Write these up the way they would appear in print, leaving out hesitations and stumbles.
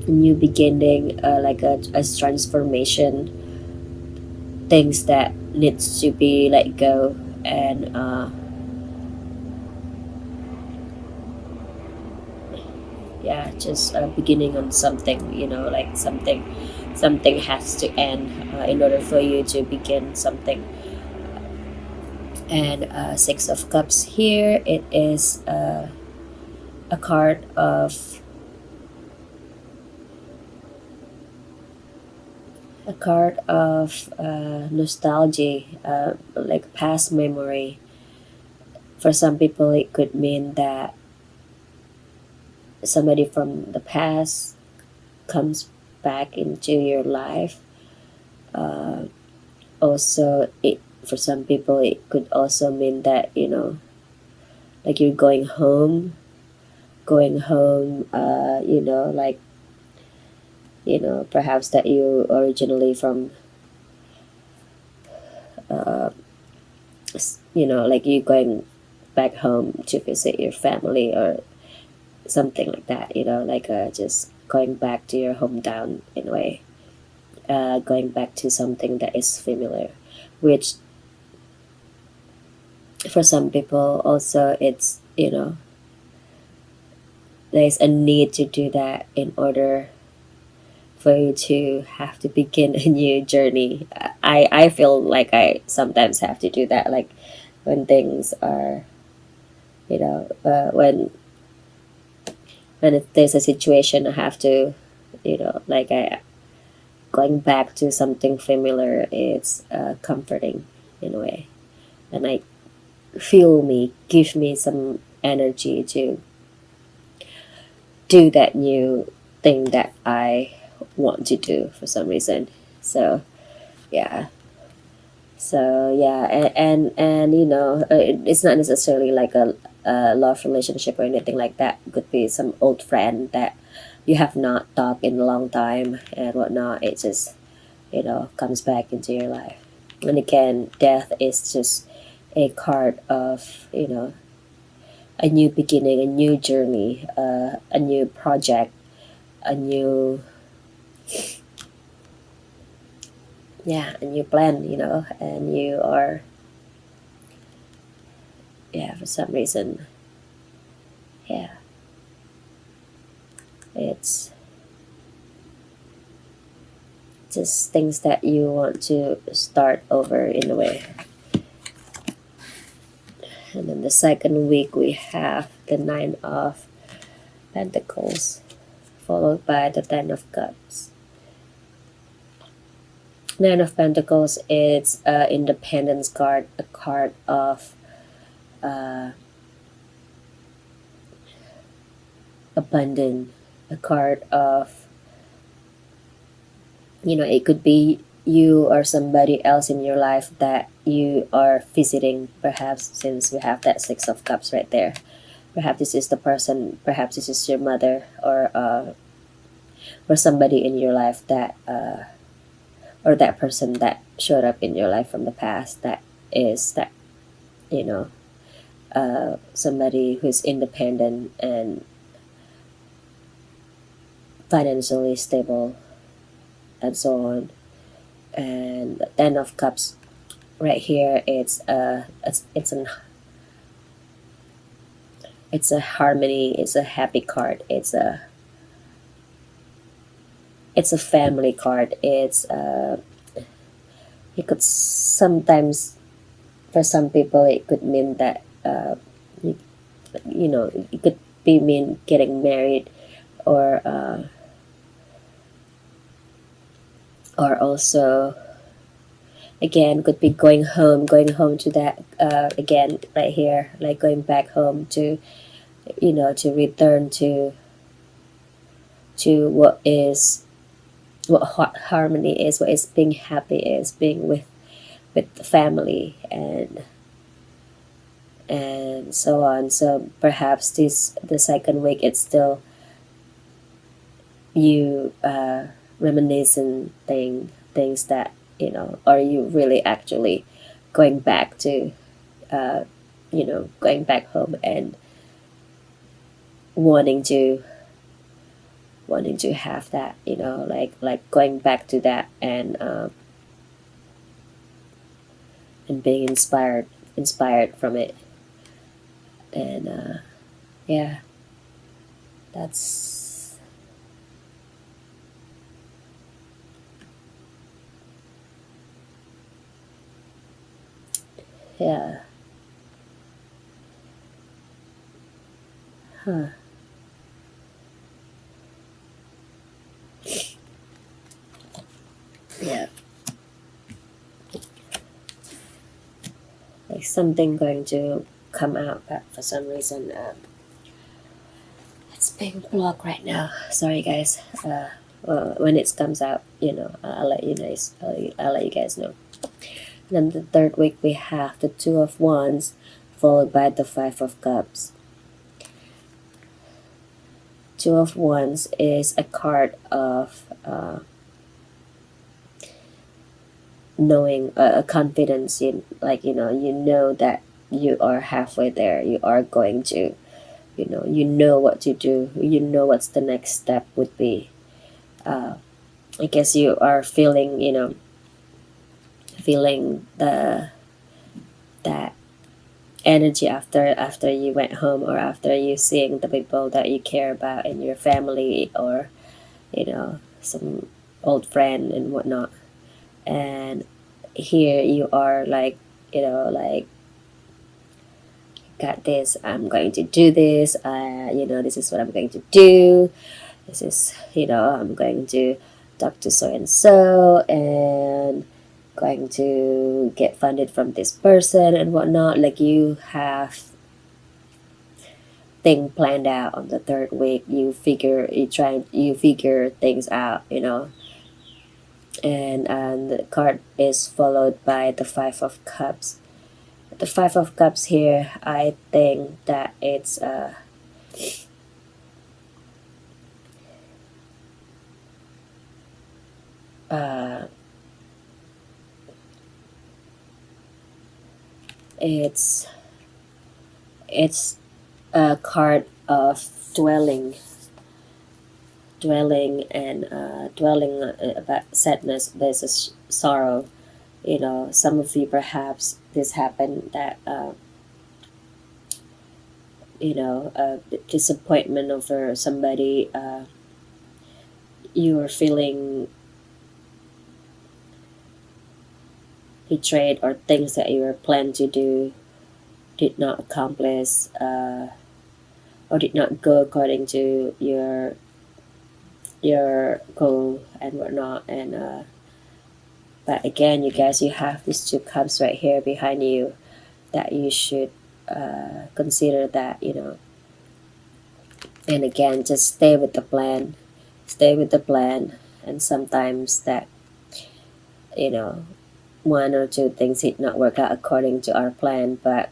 new beginning, like a transformation, things that needs to be let go, and yeah, just beginning on something, like something has to end in order for you to begin something. And Six of Cups here, it is a card of nostalgia, like past memory. For some people, it could mean that somebody from the past comes back into your life. Uh, Also, it for some people it could also mean that like you're going home. Like perhaps that you originally from uh, like you going back home to visit your family or something like that. Like just going back to your hometown in a way. Going back to something that is familiar, which for some people also it's there's a need to do that in order for you to have to begin a new journey. I feel like I sometimes have to do that, like when things are when there's a situation I have to like I going back to something familiar. It's comforting in a way, and I feel me give me some energy to do that new thing that I want to do for some reason. So yeah, and it's not necessarily like a love relationship or anything like that. It could be some old friend that you have not talked in a long time and whatnot. It just comes back into your life. And again, death is just a card of a new beginning, a new journey, a new project, a new a new plan, and you are for some reason, yeah, it's just things that you want to start over in a way. And then the second week we have the Nine of Pentacles, followed by the Ten of Cups. Nine of Pentacles, it's a independence card, a card of uh, abundance, a card of it could be you or somebody else in your life that you are visiting, perhaps, since we have that Six of Cups right there. Perhaps this is the person, perhaps this is your mother, or somebody in your life that or that person that showed up in your life from the past, that is that you know somebody who's independent and financially stable and so on. And the Ten of Cups right here, it's a harmony, it's a happy card, it's a family card. It could sometimes, for some people it could mean that you, it could be mean getting married, or also again could be going home to that again right here, like going back home to to return to what harmony is, what is being happy is, being with the family, and so on. So perhaps this the second week it's still you reminiscing things that are you really actually going back to going back home and wanting to wanting to have that, like going back to that, and being inspired from it. And yeah, that's yeah. Huh. Yeah, like something going to come out, but for some reason it's being blocked right now. Sorry, guys. Well, when it comes out, I'll let you guys. I'll let you guys know. Then the third week we have the Two of Wands, followed by the Five of Cups. Two of Wands is a card of knowing, confidence in, like, that you are halfway there. You are going to, you know what to do. You know what's the next step would be. I guess you are feeling, feeling that energy after you went home, or after you seeing the people that you care about in your family, or some old friend and whatnot. And here you are, like, like, got this, I'm going to do this, this is what I'm going to do, this is, I'm going to talk to so and so, and going to get funded from this person and whatnot. Like, you have thing planned out on the third week. You figure things out, and the card is followed by the Five of Cups. The Five of Cups here, I think that uh, it's it's a card of dwelling and dwelling about sadness versus sorrow. Some of you, perhaps this happened, that disappointment over somebody, you are feeling betrayed, or things that you were planned to do did not accomplish, or did not go according to your goal and whatnot. And but again, you guys, you have these two cups right here behind you, that you should consider that, and again, just stay with the plan. And sometimes that, you know one or two things did not work out according to our plan, but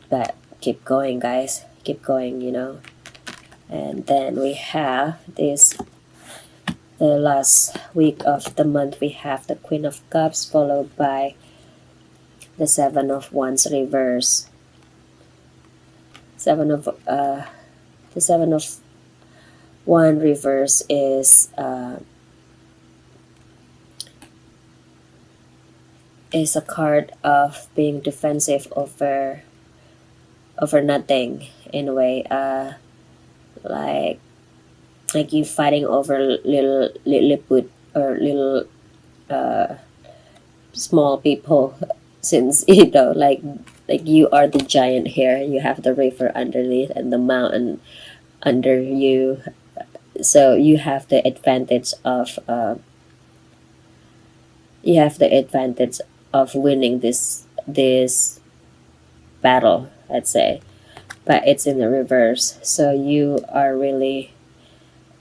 but keep going, guys, keep going. And then we have this, the last week of the month, we have the Queen of Cups, followed by the Seven of Wands reverse. The Seven of Wands reverse is a card of being defensive over nothing, in a way, like you fighting over little lilliput, or little uh, small people, since like you are the giant here. You have the river underneath and the mountain under you, so you have the advantage of winning this battle, let's say. But it's in the reverse, so you are really,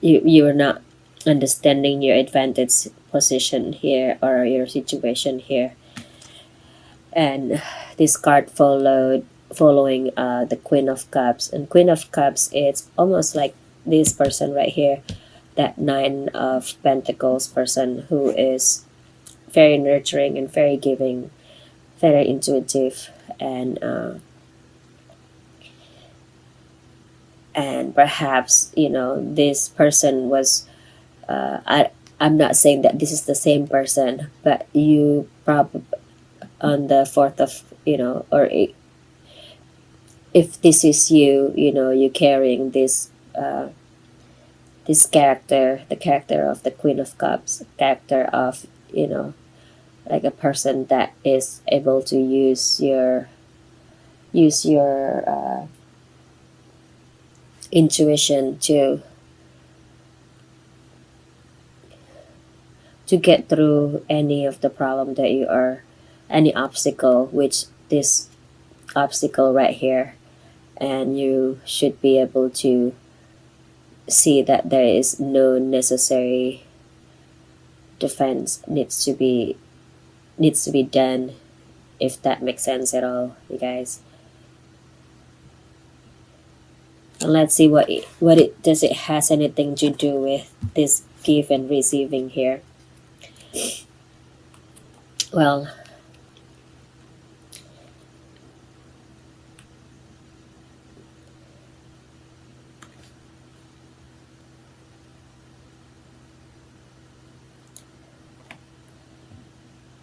you are not understanding your advantage position here, or your situation here. And this card following the Queen of Cups. And Queen of Cups, it's almost like this person right here, that Nine of Pentacles person, who is very nurturing and very giving, very intuitive, and And perhaps, this person was, I'm not saying that this is the same person, but you probably on the fourth of, or if this is you, you carrying this character, the character of the Queen of Cups, character of, like a person that is able to use your intuition to get through any of the problem that you are, any obstacle, which this obstacle right here, and you should be able to see that there is no necessary defense needs to be done, if that makes sense at all, you guys. And let's see what it does it has anything to do with this give and receiving here. Well,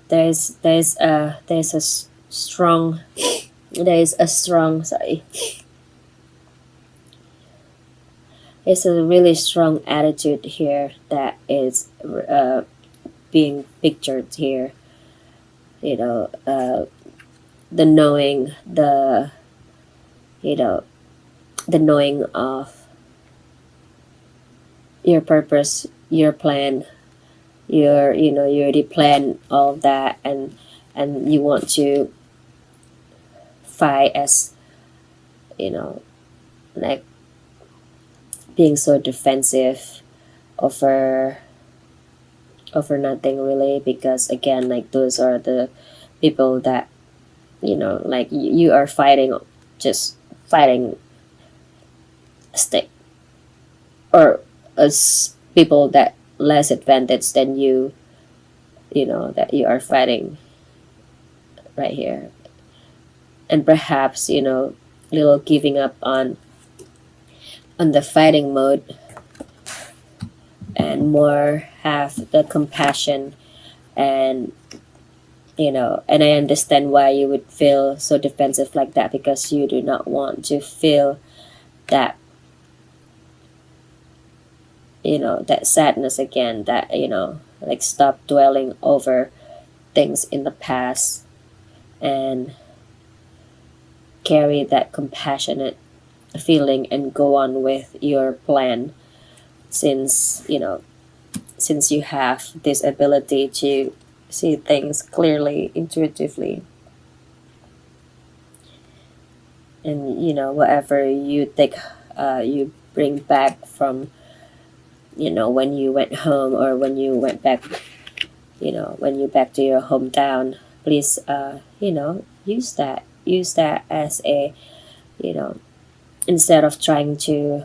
there's a strong, sorry, there's a really strong attitude here that is being pictured here. The knowing, you know the knowing of your purpose, your plan, you already plan all of that, and you want to fight as, like being so defensive over nothing really, because again, like those are the people that, like you are fighting, just fighting stick, or as people that less advantage than you, that you are fighting right here. And perhaps, little giving up on the fighting mode, and more have the compassion. And and I understand why you would feel so defensive like that, because you do not want to feel that, that sadness again, that, like stop dwelling over things in the past, and carry that compassionate feeling and go on with your plan, since since you have this ability to see things clearly, intuitively. And whatever you take, you bring back from, when you went home, or when you went back, when you back to your hometown, please, use that as a, you know instead of trying to,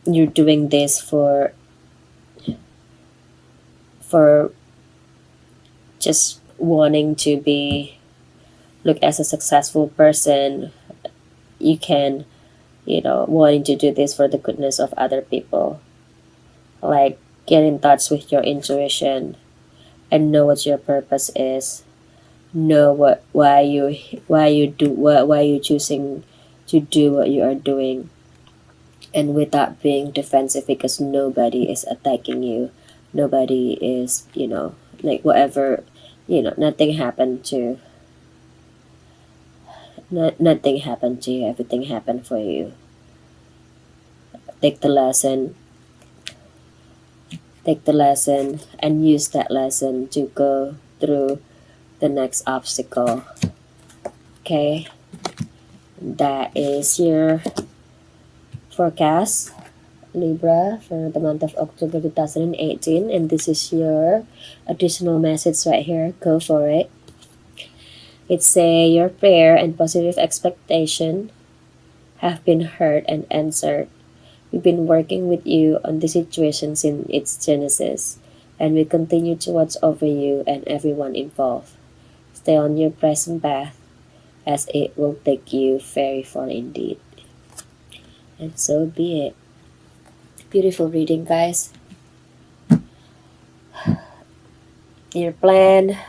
you're doing this for just wanting to be look as a successful person. You can, wanting to do this for the goodness of other people. Like, get in touch with your intuition and know what your purpose is. Know why you choosing to do what you are doing, and without being defensive, because nobody is attacking you. Nobody is, like whatever, nothing happened to, nothing happened to you. Everything happened for you. Take the lesson. Take the lesson and use that lesson to go through the next obstacle. Okay? That is your forecast, Libra, for the month of October 2018. And this is your additional message right here. Go for it. It's your prayer and positive expectation have been heard and answered. We've been working with you on the situation since its genesis, and we continue to watch over you and everyone involved. Stay on your present path, as it will take you very far indeed. And so be it. Beautiful reading, guys. Your plan,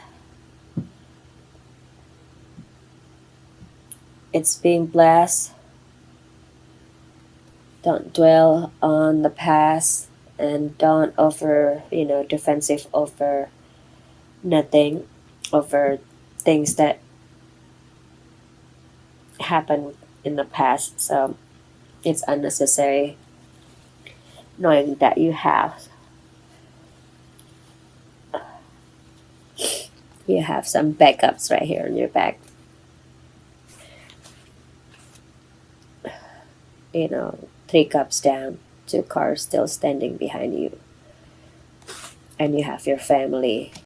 it's being blessed. Don't dwell on the past and don't offer, defensive over nothing, over things that happened in the past. So it's unnecessary, knowing that you have some backups right here on your back. Three cups down, two cars still standing behind you, and you have your family